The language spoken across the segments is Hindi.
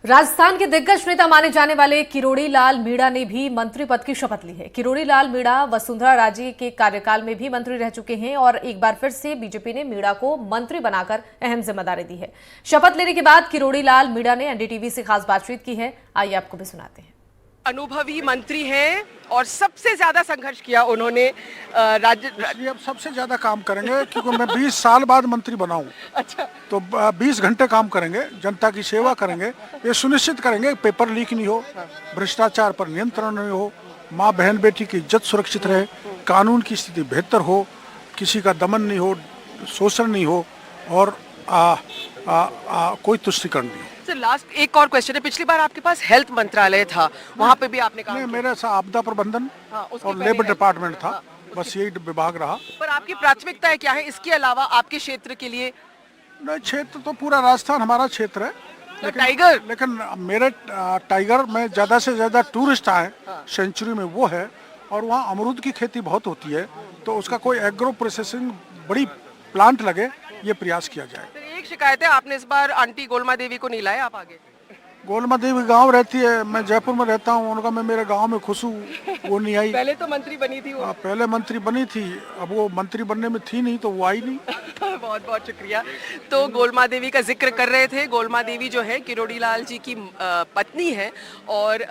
राजस्थान के दिग्गज नेता माने जाने वाले किरोड़ी लाल मीणा ने भी मंत्री पद की शपथ ली है। किरोड़ी लाल मीणा वसुंधरा राजे के कार्यकाल में भी मंत्री रह चुके हैं और एक बार फिर से बीजेपी ने मीणा को मंत्री बनाकर अहम जिम्मेदारी दी है। शपथ लेने के बाद किरोड़ी लाल मीणा ने एनडीटीवी से खास बातचीत की है। आइए आपको भी सुनाते हैं। अनुभवी मंत्री हैं और सबसे ज्यादा संघर्ष किया उन्होंने राज्य। अब सबसे ज्यादा काम करेंगे क्योंकि मैं 20 साल बाद मंत्री बना हूं। अच्छा, तो 20 घंटे काम करेंगे, जनता की सेवा करेंगे, ये सुनिश्चित करेंगे पेपर लीक नहीं हो, भ्रष्टाचार पर नियंत्रण नहीं हो, माँ बहन बेटी की इज्जत सुरक्षित रहे, कानून की स्थिति बेहतर हो, किसी का दमन नहीं हो, शोषण नहीं हो और कोई तुष्टिकरण नहीं हो। सर लास्ट एक और क्वेश्चन है। पिछली बार आपके पास हेल्थ मंत्रालय था, वहाँ पे भी आपने काम मेरा आपदा प्रबंधन उसके और पहले लेबर है। डिपार्टमेंट था, बस यही विभाग रहा। पर आपकी प्राथमिकताएं क्या है इसके अलावा आपके क्षेत्र के लिए? नहीं, क्षेत्र तो पूरा राजस्थान हमारा क्षेत्र है, तो टाइगर लेकिन मेरे टाइगर में ज्यादा से ज्यादा टूरिस्ट आए सेंचुरी में वो है, और वहाँ अमरूद की खेती बहुत होती है, तो उसका कोई एग्रो प्रोसेसिंग बड़ी प्लांट लगे, ये प्रयास किया जाए। एक शिकायत है, आपने इस बार आंटी गोलमा देवी को नहीं लाया आप आगे। गोलमा देवी गांव रहती है, मैं जयपुर में रहता हूँ, उनका मैं मेरे गांव में खुश हूँ, वो नहीं आई। पहले तो मंत्री बनी थी वो। पहले मंत्री बनी थी, अब वो मंत्री बनने में थी नहीं तो वो आई नहीं। बहुत बहुत शुक्रिया। तो गोलमा देवी का जिक्र कर रहे थे। गोलमा देवी जो है किरोड़ी लाल जी की पत्नी है और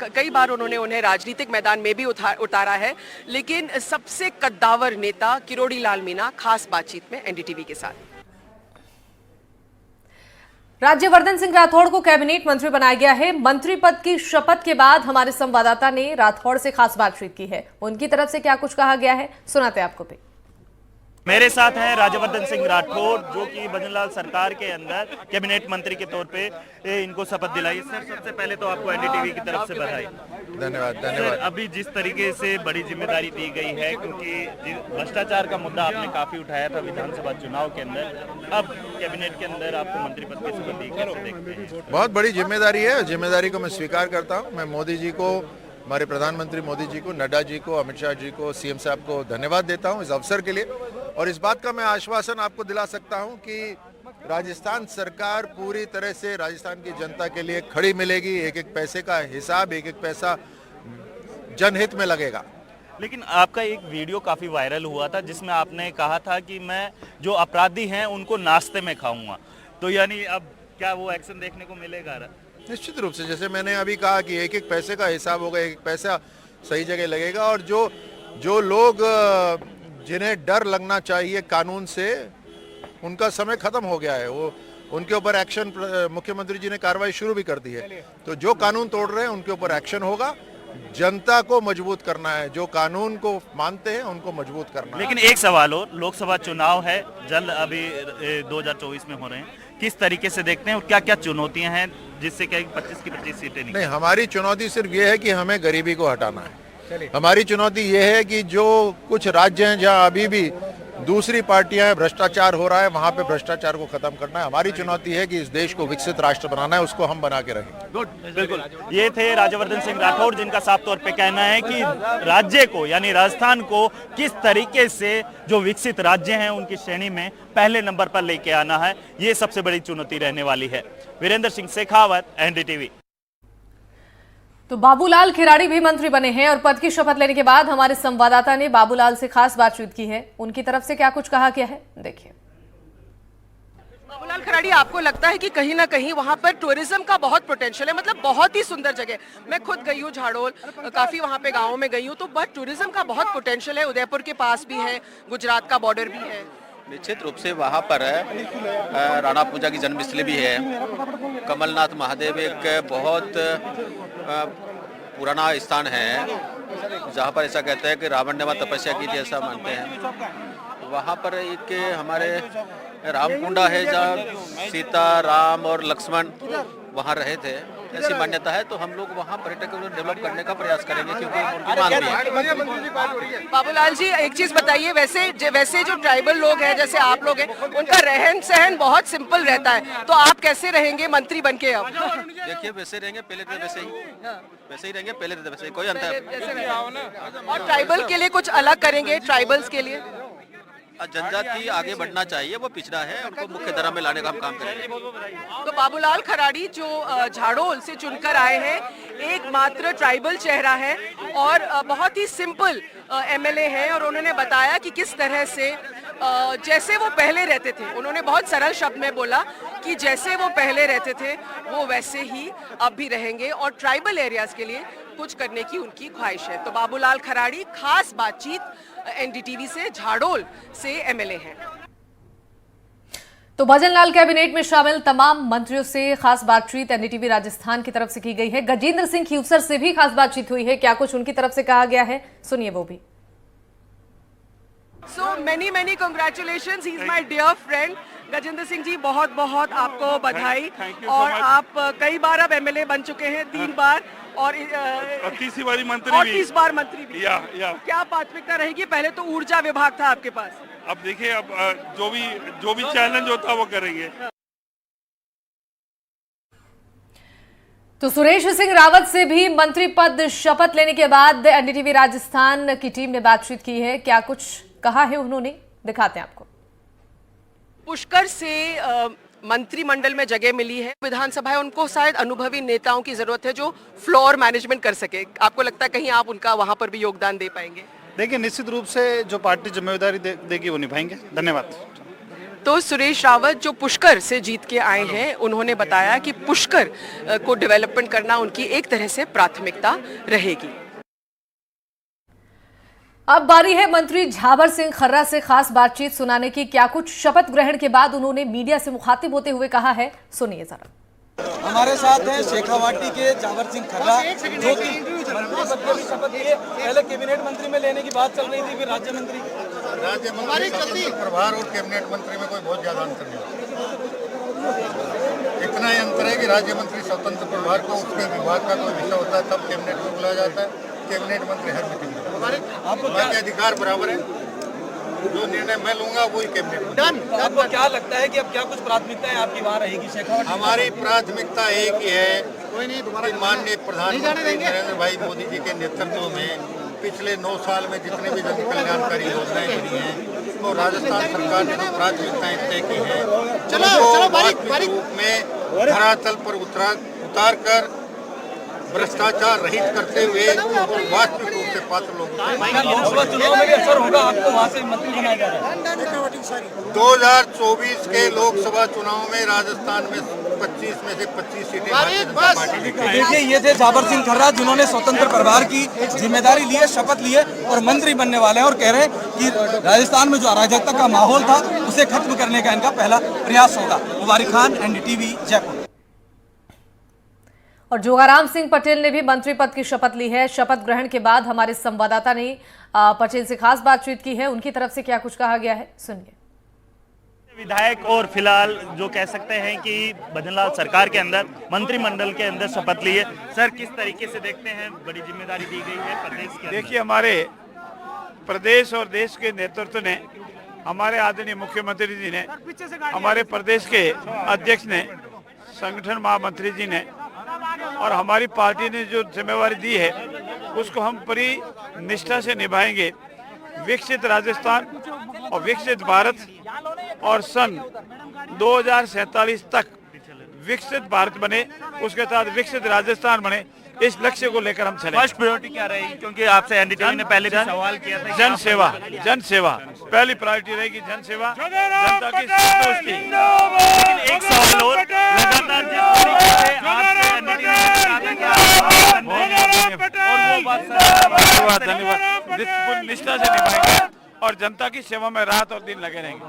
कई बार उन्होंने उन्हें राजनीतिक मैदान में भी उतारा है, लेकिन सबसे कद्दावर नेता किरोड़ी लाल मीणा खास बातचीत में एनडीटीवी के साथ। राज्यवर्धन सिंह राठौड़ को कैबिनेट मंत्री बनाया गया है। मंत्री पद की शपथ के बाद हमारे संवाददाता ने राठौड़ से खास बातचीत की है। उनकी तरफ से क्या कुछ कहा गया है, सुनाते हैं आपको भी। मेरे साथ हैं राज्यवर्धन सिंह राठौड़, जो कि भजनलाल सरकार के अंदर कैबिनेट मंत्री के तौर पे इनको शपथ दिलाई। सर सबसे पहले तो आपको एनडीटीवी की तरफ से बधाई। धन्यवाद। सर अभी जिस तरीके से बड़ी जिम्मेदारी दी गई है, क्योंकि भ्रष्टाचार का मुद्दा आपने काफी उठाया था विधानसभा चुनाव के अंदर, अब कैबिनेट के अंदर आपको मंत्री पद की शपथ दी, कैसे देखते हैं? बहुत बड़ी जिम्मेदारी है, जिम्मेदारी को मैं स्वीकार करता हूँ। मैं मोदी जी को, हमारे प्रधानमंत्री मोदी जी को, नड्डा जी को, अमित शाह जी को, सीएम साहब को धन्यवाद देता हूँ इस अवसर के लिए। और इस बात का मैं आश्वासन आपको दिला सकता हूँ कि राजस्थान सरकार पूरी तरह से राजस्थान की जनता के लिए खड़ी मिलेगी। एक एक पैसे का हिसाब, एक एक पैसा जनहित में लगेगा। लेकिन आपका एक वीडियो काफी वायरल हुआ था जिसमें आपने कहा था कि मैं जो अपराधी हैं उनको नाश्ते में खाऊंगा, तो यानी अब क्या वो एक्शन देखने को मिलेगा? निश्चित रूप से, जैसे मैंने अभी कहा कि एक एक पैसे का हिसाब होगा, एक एक पैसा सही जगह लगेगा। और जो लोग जिन्हें डर लगना चाहिए कानून से, उनका समय खत्म हो गया है। वो उनके ऊपर एक्शन, मुख्यमंत्री जी ने कार्रवाई शुरू भी कर दी है। तो जो कानून तोड़ रहे हैं उनके ऊपर एक्शन होगा। जनता को मजबूत करना है, जो कानून को मानते हैं उनको मजबूत करना है। लेकिन एक सवाल और, लोकसभा चुनाव है जल्द, अभी 2024 में हो रहे हैं, किस तरीके से देखते हैं और क्या क्या चुनौतियां हैं जिससे क्या 25 की 25 सीटें नहीं, हमारी चुनौती सिर्फ ये है कि हमें गरीबी को हटाना है। हमारी चुनौती ये है कि जो कुछ राज्य हैं जहां अभी भी दूसरी पार्टियां हैं, भ्रष्टाचार हो रहा है, वहां पे भ्रष्टाचार को खत्म करना है। हमारी चुनौती है कि इस देश को विकसित राष्ट्र बनाना है, उसको हम बना के रहेंगे। बिल्कुल, ये थे राज्यवर्धन सिंह राठौड़, जिनका साफ तौर पे कहना है कि राज्य को यानी राजस्थान को किस तरीके से जो विकसित राज्य हैं उनकी श्रेणी में पहले नंबर पर लेके आना है, ये सबसे बड़ी चुनौती रहने वाली है। वीरेंद्र सिंह शेखावत, एनडीटीवी। तो बाबूलाल खिराड़ी भी मंत्री बने हैं और पद की शपथ लेने के बाद हमारे संवाददाता ने बाबूलाल से खास बातचीत की है। उनकी तरफ से क्या कुछ कहा गया है, देखिए। बाबूलाल खिराड़ी, आपको लगता है कि कहीं ना कहीं वहाँ पर टूरिज्म का बहुत पोटेंशियल है? मतलब बहुत ही सुंदर जगह, मैं खुद गई हूँ झाड़ोल, काफी वहाँ पे गाँव में गई हूँ, तो बट टूरिज्म का बहुत पोटेंशियल है। उदयपुर के पास भी है, गुजरात का बॉर्डर भी है। निश्चित रूप से वहाँ पर राणा पूजा की जन्मस्थली भी है। कमलनाथ महादेव एक बहुत पुराना स्थान है, जहाँ पर ऐसा कहते हैं कि रावण ने वहाँ तपस्या की थी, ऐसा मानते हैं। वहाँ पर एक हमारे रामकुंडा है, जहाँ सीता, राम और लक्ष्मण वहाँ रहे थे, ऐसी मान्यता है। तो हम लोग वहाँ पर्यटक को डेवलप करने का प्रयास करेंगे, क्योंकि उनकी मांग भी है। बाबूलाल जी, एक चीज बताइए, वैसे जो ट्राइबल लोग हैं, जैसे आप लोग हैं, उनका रहन सहन बहुत सिंपल रहता है, तो आप कैसे रहेंगे मंत्री बन के? अब देखिए, वैसे रहेंगे, पहले थे वैसे ही रहेंगे, पहले थे वैसे ही, कोई अंतर। और ट्राइबल के लिए कुछ अलग करेंगे, ट्राइबल्स के लिए? जनजाति आगे बढ़ना चाहिए, वो पिछड़ा है, उनको मुख्य धारा में लाने का हम काम करेंगे। तो बाबूलाल खराड़ी जो झाड़ोल से चुनकर आए हैं, एकमात्र ट्राइबल चेहरा है और बहुत ही सिंपल एमएलए हैं, और उन्होंने बताया कि किस तरह से जैसे वो पहले रहते थे, उन्होंने बहुत सरल शब्द में बोला कि जैसे वो पहले रहते थे वो वैसे ही अब भी रहेंगे और ट्राइबल एरियाज के लिए कुछ करने की उनकी ख्वाहिश है। तो बाबूलाल खराड़ी खास बातचीत एनडीटीवी से झाड़ोल से एमएलए हैं। तो भजनलाल कैबिनेट में शामिल तमाम मंत्रियों से खास बातचीत एनडीटीवी राजस्थान की तरफ से की गई है। गजेंद्र सिंह खीवसर से भी खास बातचीत हुई है, क्या कुछ उनकी तरफ से कहा गया है, सुनिए वो भी। So many congratulations, he is my dear friend। Gajendra Singh ji, बहुत बहुत आपको बधाई। और आप कई बार अब एमएलए बन चुके हैं, 3 बार, और तीसरी बार मंत्री भी। या। क्या प्राथमिकता रहेगी? पहले तो ऊर्जा विभाग था आपके पास। अब देखिए, अब जो भी चैलेंज होता है वो करेंगे। तो सुरेश सिंह रावत से भी मंत्री पद शपथ लेने के बाद एनडीटीवी राजस्थान की टीम ने बातचीत की है, क्या कुछ कहा है उन्होंने, दिखाते हैं आपको। पुष्कर से मंत्रिमंडल में जगह मिली है, विधानसभा है, उनको शायद अनुभवी नेताओं की जरूरत है जो फ्लोर मैनेजमेंट कर सके। आपको लगता है कहीं आप उनका वहां पर भी योगदान दे पाएंगे? देखिए, निश्चित रूप से जो पार्टी जिम्मेदारी देगी वो निभाएंगे। धन्यवाद। तो सुरेश रावत जो पुष्कर से जीत के आए हैं, उन्होंने बताया कि पुष्कर को डेवलपमेंट करना उनकी एक तरह से प्राथमिकता रहेगी। अब बारी है मंत्री झाबर सिंह खर्रा से खास बातचीत सुनाने की, क्या कुछ शपथ ग्रहण के बाद उन्होंने मीडिया से मुखातिब होते हुए कहा है, सुनिए जरा। हमारे साथ हैं शेखावाटी के झाबर सिंह खर्रा, जो कि मंत्री पद की शपथ लिए। पहले कैबिनेट मंत्री में लेने की बात चल रही थी, फिर राज्य मंत्री स्वतंत्र प्रभार और कैबिनेट मंत्री में कोई बहुत ज्यादा अंतर नहीं है। इतना ही अंतर है कि राज्य मंत्री स्वतंत्र प्रभार को उसके विभाग का कोई विषय होता है तब कैबिनेट में बुलाया जाता है, कैबिनेट मंत्री हर मीटिंग में। बाकी अधिकार बराबर है, जो निर्णय मैं लूंगा वही कैबिनेट। आपको क्या लगता है कि अब क्या कुछ प्राथमिकताएं आपकी वहाँ रहेगी शेखावाटी? हमारी प्राथमिकता एक ही है कि माननीय प्रधानमंत्री नरेंद्र भाई मोदी जी के नेतृत्व में पिछले 9 साल में जितने भी जन कल्याणकारी योजनाएं मिली हैं, तो राजस्थान सरकार ने जो प्राथमिकताएं तय की हैं, उनको वास्तविक रूप में धरातल पर उतार कर भ्रष्टाचार रहित करते हुए और वास्तविक रूप से पात्र लोगों को लोकसभा चुनाव में भी असर होगा आपको वहाँ से मंत्री बनाया जा रहा है। 2024 के लोकसभा चुनाव में राजस्थान में 25 में से 25 सीटें भारतीय जनता पार्टी जीतेगी। देखिए, ये थे झाबर सिंह खर्रा, जिन्होंने स्वतंत्र प्रभार की जिम्मेदारी ली है, शपथ ली है और मंत्री बनने वाले हैं, और कह रहे हैं कि राजस्थान में जो अराजकता का माहौल था उसे खत्म करने का इनका पहला प्रयास होगा। मुबारक खान, एनडीटीवी, जयपुर। और जोगाराम सिंह पटेल ने भी मंत्री पद की शपथ ली है। शपथ ग्रहण के बाद हमारे संवाददाता ने पटेल से खास बातचीत की है, उनकी तरफ से क्या कुछ कहा गया है, सुनिए। विधायक और फिलहाल जो कह सकते हैं कि भजनलाल सरकार के अंदर मंत्रिमंडल के अंदर शपथ ली है, सर किस तरीके से देखते हैं, बड़ी जिम्मेदारी दी गई है प्रदेश के अंदर? देखिए, हमारे प्रदेश और देश के नेतृत्व ने, हमारे आदरणीय मुख्यमंत्री जी ने, हमारे प्रदेश के अध्यक्ष ने, संगठन महामंत्री जी ने और हमारी पार्टी ने जो जिम्मेवारी दी है उसको हम पूरी निष्ठा से निभाएंगे। विकसित राजस्थान और विकसित भारत और सन 2047 तक विकसित भारत बने, उसके साथ विकसित राजस्थान बने, इस लक्ष्य को लेकर हम चले। फर्स्ट प्रायोरिटी क्या रहेगी, क्योंकि आपसे एनडीटीवी ने पहले भी सवाल किया था? जन सेवा पहली प्रायोरिटी रहेगी, जन सेवा, जनता की संतुष्टि। लेकिन एक सवाल और, लगातार जिस तरीके से आपसे एनडीटीवी ने कहा धन्यवाद, पूरी निष्ठा से निभाएंगे और जनता की सेवा में रात और दिन लगे रहेंगे।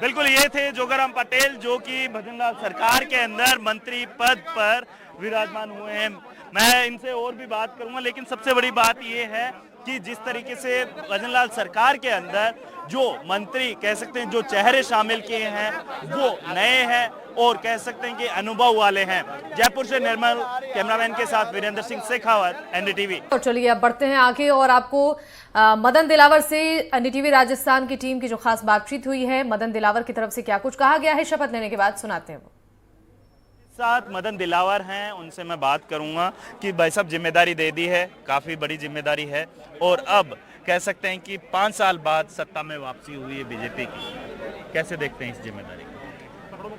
बिल्कुल, ये थे जोगाराम पटेल जो कि भजनलाल सरकार के अंदर मंत्री पद पर विराजमान हुए हैं। मैं इनसे और भी बात करूंगा, लेकिन सबसे बड़ी बात यह है कि जिस तरीके से भजनलाल सरकार के अंदर जो मंत्री कह सकते हैं, जो चेहरे शामिल किए हैं वो नए हैं और कह सकते हैं कि अनुभव वाले हैं। जयपुर से निर्मल, कैमरामैन के साथ वीरेंद्र सिंह शेखावत, एनडीटीवी। और चलिए अब बढ़ते हैं आगे और आपको मदन दिलावर से एनडीटीवी राजस्थान की टीम की जो खास बातचीत हुई है, मदन दिलावर की तरफ से क्या कुछ कहा गया है शपथ लेने के बाद, सुनाते हैं वो। साथ मदन दिलावर हैं, उनसे मैं बात करूंगा कि भाई साहब जिम्मेदारी दे दी है, काफ़ी बड़ी जिम्मेदारी है और अब कह सकते हैं कि 5 साल बाद सत्ता में वापसी हुई है बीजेपी की। कैसे देखते हैं इस जिम्मेदारी को?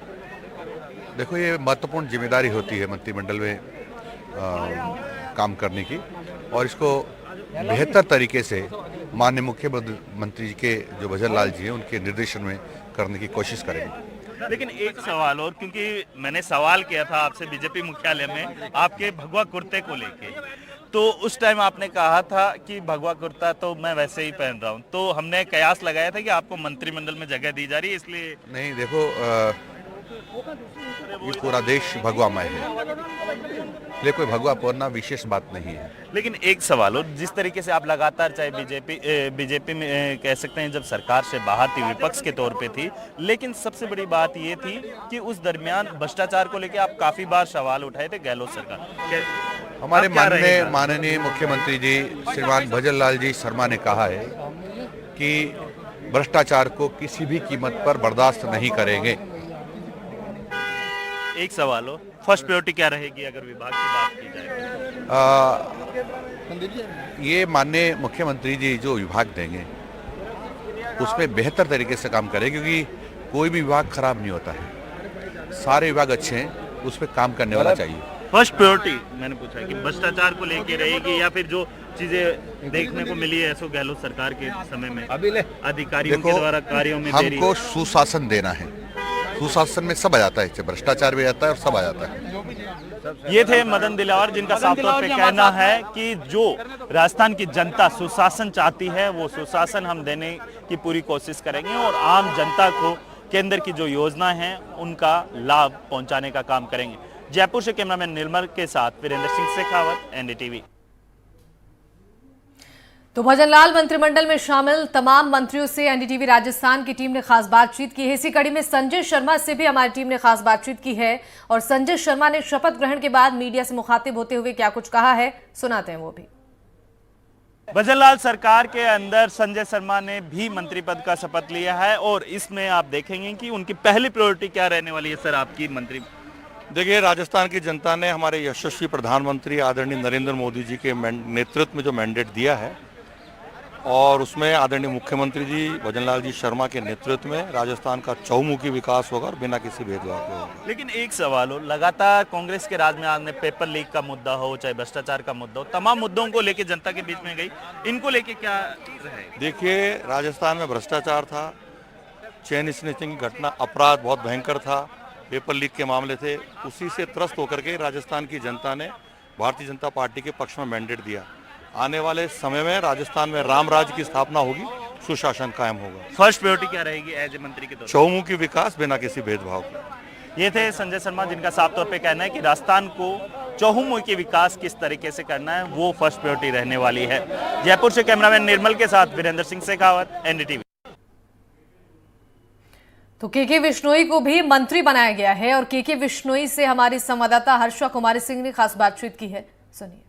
देखो, ये महत्वपूर्ण जिम्मेदारी होती है मंत्रिमंडल में काम करने की, और इसको बेहतर तरीके से माननीय मुख्यमंत्री जी के जो भजन लाल जी हैं उनके निर्देशन में करने की कोशिश करेंगे। लेकिन एक सवाल और, क्योंकि मैंने सवाल किया था आपसे बीजेपी मुख्यालय में आपके भगवा कुर्ते को लेके, तो उस टाइम आपने कहा था कि भगवा कुर्ता तो मैं वैसे ही पहन रहा हूं, तो हमने कयास लगाया था कि आपको मंत्रिमंडल में जगह दी जा रही है इसलिए। नहीं, देखो, ये पूरा देश भगवामय है, इसलिए कोई भगवा पहनना विशेष बात नहीं है। लेकिन एक सवाल, और जिस तरीके से आप लगातार चाहे बीजेपी में कह सकते हैं जब सरकार से बाहर थी, विपक्ष के तौर पे थी, लेकिन सबसे बड़ी बात ये थी कि उस दरमियान भ्रष्टाचार को लेकर आप काफी बार सवाल उठाए थे गहलोत सरकार। हमारे माननीय मुख्यमंत्री जी श्रीमान भजन लाल जी शर्मा ने कहा है कि भ्रष्टाचार को किसी भी कीमत पर बर्दाश्त नहीं करेंगे। एक सवाल हो, फर्स्ट प्रायोरिटी क्या रहेगी अगर विभाग की बात की जाए? ये माननीय मुख्यमंत्री जी जो विभाग देंगे उसमें बेहतर तरीके से काम करें, क्योंकि कोई भी विभाग खराब नहीं होता है, सारे विभाग अच्छे हैं, उस पर काम करने वाला चाहिए। फर्स्ट प्रायोरिटी मैंने पूछा है कि भ्रष्टाचार को लेके रहेगी या फिर जो चीजें देखने को मिली है ऐसो गहलोत सरकार के समय में अधिकारियों के द्वारा कार्यों में देरी। हमको सुशासन देना है, सुशासन में सब आ जाता है, भ्रष्टाचार भी आता है और सब आ जाता है। ये थे मदन दिलावर, जिनका साफ तौर पे कहना है कि जो राजस्थान की जनता सुशासन चाहती है वो सुशासन हम देने की पूरी कोशिश करेंगे और आम जनता को केंद्र की जो योजना है उनका लाभ पहुंचाने का काम करेंगे। जयपुर से कैमरामैन निर्मल के साथ वीरेंद्र सिंह शेखावत, एनडीटीवी। तो भजन लाल मंत्रिमंडल में शामिल तमाम मंत्रियों से एनडीटीवी राजस्थान की टीम ने खास बातचीत की है। इसी कड़ी में संजय शर्मा से भी हमारी टीम ने खास बातचीत की है और संजय शर्मा ने शपथ ग्रहण के बाद मीडिया से मुखातिब होते हुए क्या कुछ कहा है, सुनाते हैं वो भी। भजन लाल सरकार के अंदर संजय शर्मा ने भी मंत्री पद का शपथ लिया है और इसमें आप देखेंगे कि उनकी पहली प्रायोरिटी क्या रहने वाली है। सर, आपकी मंत्री। देखिए, राजस्थान की जनता ने हमारे यशस्वी प्रधानमंत्री आदरणीय नरेंद्र मोदी जी के नेतृत्व में जो मैंडेट दिया है और उसमें आदरणीय मुख्यमंत्री जी भजन लाल जी शर्मा के नेतृत्व में राजस्थान का चहुमुखी विकास होगा और बिना किसी भेदभाव के होगा। लेकिन एक सवाल हो, लगातार कांग्रेस के राज में आज में पेपर लीक का मुद्दा हो चाहे भ्रष्टाचार का मुद्दा हो, तमाम मुद्दों को लेकर जनता के बीच में गई, इनको लेके क्या रहेगा? देखिए, राजस्थान में भ्रष्टाचार था, चेन स्नैचिंग की घटना, अपराध बहुत भयंकर था, पेपर लीक के मामले थे, उसी से त्रस्त होकर के राजस्थान की जनता ने भारतीय जनता पार्टी के पक्ष में मैंडेट दिया। आने वाले समय में राजस्थान में राम राज्य की स्थापना होगी, सुशासन कायम होगा। फर्स्ट प्रायोरिटी क्या रहेगी एज ए मंत्री के तौर पर? चहुमुखी विकास बिना किसी भेदभाव के। ये थे संजय शर्मा, जिनका साफ तौर पे कहना है कि राजस्थान को चहुमुखी विकास किस तरीके से करना है वो फर्स्ट प्रायोरिटी रहने वाली है। जयपुर से कैमरामैन निर्मल के साथ वीरेंद्र सिंह शेखावत, एनडीटीवी। तो के विश्नोई को भी मंत्री बनाया गया है और के विश्नोई से हमारी संवाददाता हर्षा कुमारी सिंह ने खास बातचीत की है, सुनिए।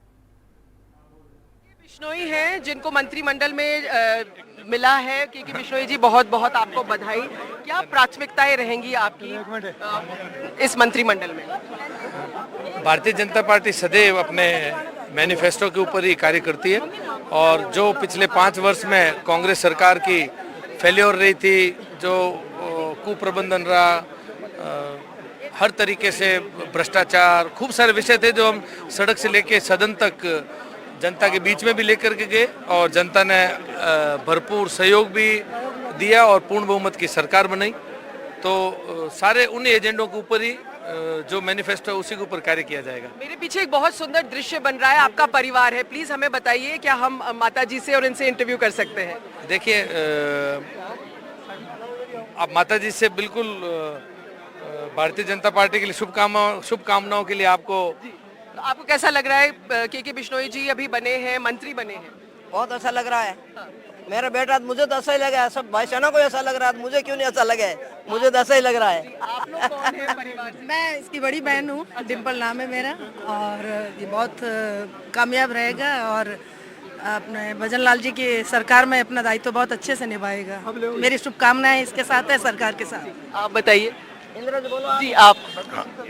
बिश्नोई हैं जिनको मंत्रिमंडल में मिला है। के बिश्नोई जी, बहुत बहुत आपको बधाई। क्या प्राथमिकताएं रहेंगी आपकी इस मंत्रिमंडल में? भारतीय जनता पार्टी सदैव अपने मैनिफेस्टो के ऊपर ही कार्य करती है और जो पिछले 5 वर्ष में कांग्रेस सरकार की फेल्योर रही थी, जो कुप्रबंधन रहा, हर तरीके से भ्रष्टाचार, खूब सारे विषय थे जो हम सड़क से लेके सदन तक जनता के बीच में भी लेकर के गए और जनता ने भरपूर सहयोग भी दिया और पूर्ण बहुमत की सरकार बनाई। तो सारे उन एजेंडों के ऊपर ही जो मैनिफेस्टो उसी के ऊपर कार्य किया जाएगा। मेरे पीछे एक बहुत सुंदर दृश्य बन रहा है, आपका परिवार है, प्लीज हमें बताइए क्या हम माता जी से और इनसे इंटरव्यू कर सकते हैं? देखिए, आप माता जी से बिल्कुल भारतीय जनता पार्टी के लिए शुभकामनाओं के लिए आपको कैसा लग रहा है? के बिश्नोई जी अभी बने हैं, मंत्री बने हैं, बहुत अच्छा लग रहा है। मेरा बेटा, मुझे तो ऐसा ही लगा है, सब भाई सेना को ऐसा लग रहा है, मुझे क्यों नहीं ऐसा लगा है? मुझे तो ऐसा ही लग रहा है। आप लोग कौन है परिवार से? मैं इसकी बड़ी बहन हूँ, डिम्पल नाम है मेरा और ये बहुत कामयाब रहेगा और अपने भजन लाल जी की सरकार में अपना दायित्व बहुत अच्छे से निभाएगा। मेरी शुभकामनाएं इसके साथ है, सरकार के साथ। आप बताइए। इंदिरा जी बोलो। जी आप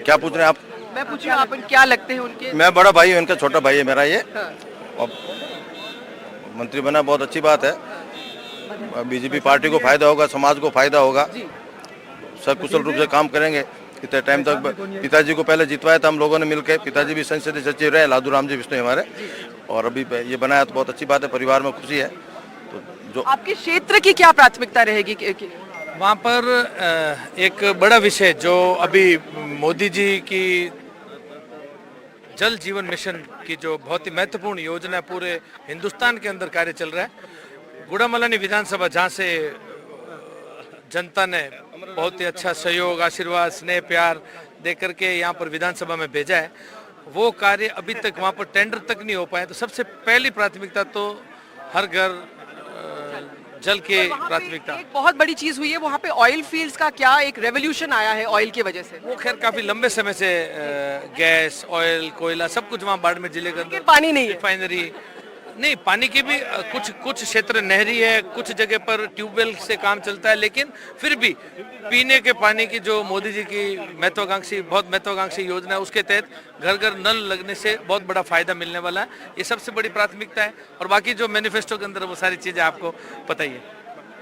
क्या पूछ रहे हैं आप? मैं पूछ रही हूँ आप क्या लगते हैं उनके? मैं बड़ा भाई हूँ, इनका छोटा भाई है मेरा ये। हाँ। और मंत्री बना बहुत अच्छी बात है। बीजेपी पार्टी को फायदा होगा, समाज को फायदा होगा, सब कुशल रूप से काम करेंगे। इतने टाइम तक पिताजी को पहले जितवाया था हम लोगों ने मिलकर, पिताजी भी संसदीय सचिव रहे, लादू राम जी विष्णु हमारे, और अभी ये बनाया तो बहुत अच्छी बात है, परिवार में खुशी है। तो जो आपके क्षेत्र की क्या प्राथमिकता रहेगी? वहाँ पर एक बड़ा विषय जो अभी मोदी जी की जल जीवन मिशन की जो बहुत ही महत्वपूर्ण योजना पूरे हिंदुस्तान के अंदर कार्य चल रहा है। गुड़ामलानी विधानसभा जहाँ से जनता ने बहुत ही अच्छा सहयोग, आशीर्वाद, स्नेह, प्यार दे करके यहाँ पर विधानसभा में भेजा है, वो कार्य अभी तक वहाँ पर टेंडर तक नहीं हो पाए। तो सबसे पहली प्राथमिकता तो हर घर जल के प्राथमिकता। एक बहुत बड़ी चीज हुई है वहाँ पे, ऑयल फील्ड्स का क्या एक रेवोल्यूशन आया है ऑयल की वजह से। वो खैर काफी लंबे समय से गैस, ऑयल, कोयला सब कुछ वहाँ बाड़मेर जिले के अंदर, पानी नहीं है, रिफाइनरी नहीं, पानी की भी कुछ क्षेत्र नहरी है, कुछ जगह पर ट्यूबवेल से काम चलता है, लेकिन फिर भी पीने के पानी की जो मोदी जी की बहुत महत्वाकांक्षी योजना है, उसके तहत घर घर नल लगने से बहुत बड़ा फायदा मिलने वाला है। ये सबसे बड़ी प्राथमिकता है, और बाकी जो मैनिफेस्टो के अंदर वो सारी चीजें आपको पता ही है।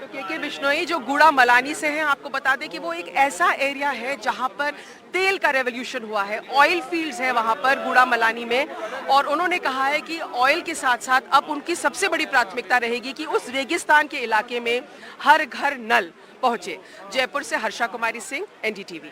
तो के बिश्नोई जो गुड़ामलानी से हैं, आपको बता दें कि वो एक ऐसा एरिया है जहां पर तेल का रेवोल्यूशन हुआ है, ऑयल फील्ड्स है वहां पर गुड़ामलानी में, और उन्होंने कहा है कि ऑयल के साथ साथ अब उनकी सबसे बड़ी प्राथमिकता रहेगी कि उस रेगिस्तान के इलाके में हर घर नल पहुंचे। जयपुर से हर्षा कुमारी सिंह, NDTV।